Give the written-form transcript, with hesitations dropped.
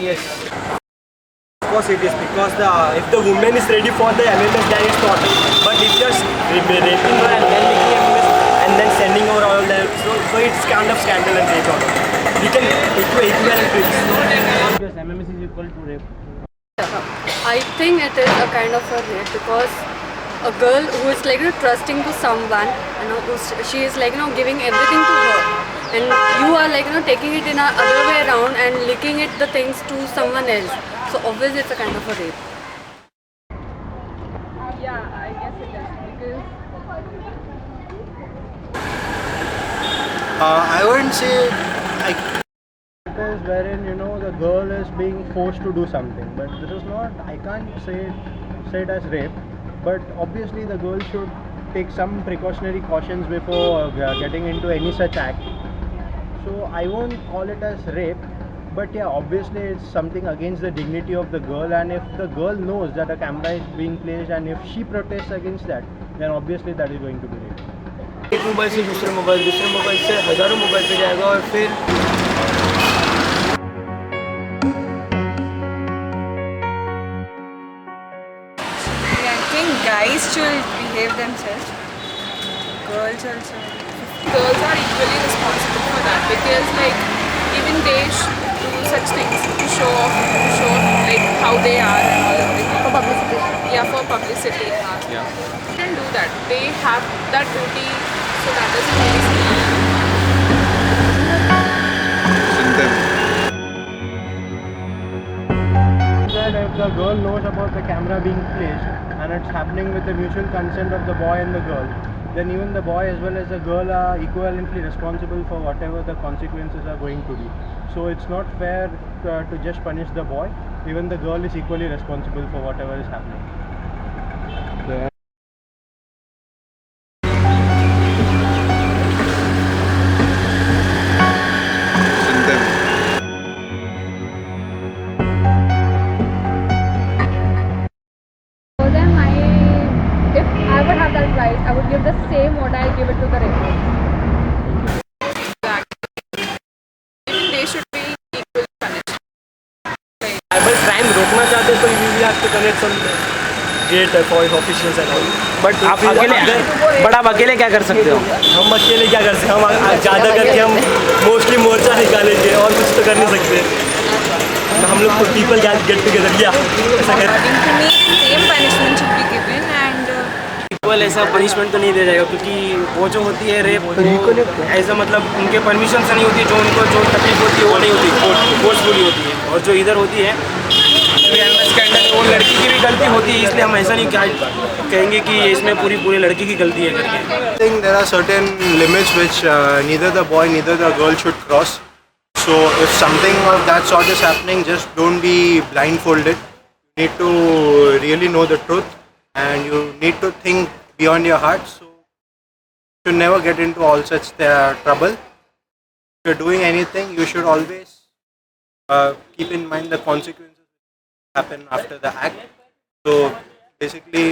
Yes. Of course it is, because if the woman is ready for the MMS, then it's not. But if you're raping her and then making MMS and then sending her all that, so it's kind of scandal and rape order. We can equivalent to it. Yes, MMS is equal to rape. I think it is a kind of a rape, because a girl who is like trusting to someone, she is like giving everything to her, and you are like taking it in a other way around and leaking it the things to someone else. So obviously it's a kind of a rape. Yeah, I guess it is, because I wouldn't say It is wherein the girl is being forced to do something, but this is not. I can't say it as rape, but obviously the girl should take some precautionary cautions before getting into any such act. So I won't call it as rape, but yeah, obviously it's something against the dignity of the girl, and if the girl knows that a camera is being placed and if she protests against that, then obviously that is going to be rape. एक mobile से दूसरे mobile से हज़ारों mobile पे जाएगा और फिर I think guys should behave themselves. Girls also. Girls are equally responsible for that, because like even they do such things to show off, like how they are and all everything. For publicity. Yeah, for publicity. Yeah. They can do that. They have that duty, so that doesn't really That if the girl knows about the camera being placed and it's happening with the mutual consent of the boy and the girl, then even the boy as well as the girl are equivalently responsible for whatever the consequences are going to be. So it's not fair to just punish the boy. Even the girl is equally responsible for whatever is happening. For them, if I would have that right, I would give the same what I give it to the rapist. even they should be equally punished. Cyber crime रोकना चाहते तो you have to connect some great for officials and all, but आप अकेले, but आप अकेले क्या कर सकते हो? हम अकेले क्या कर सकते हैं? हम ज़्यादा करके हम मोस्टली मोर्चा निकालेंगे और कुछ तो कर नहीं सकते। हम लोग को पीपल गेट टुगेदर या ऐसा कर According to me, same punishment should be given, and equal ऐसा पनिशमेंट तो नहीं दिया जाएगा, क्योंकि वो जो होती है रेप ऐसा मतलब उनके परमिशन से नहीं होती, जो उनको जो तकलीफ होती है वो नहीं होती, फोर्सफुली होती है। और जो इधर होती है के अंदर वो लड़की की भी गलती होती है, इसलिए हम ऐसा नहीं कहेंगे कि इसमें पूरी लड़की की गलती है करके। I think there are certain limits which neither the boy neither the girl should cross. So if something of that sort is happening, just don't be blindfolded. You need to really know the truth, and you need to think beyond your heart. So you should never get into all such trouble. If you're doing anything, you should always keep in mind the consequences happen after the act. So basically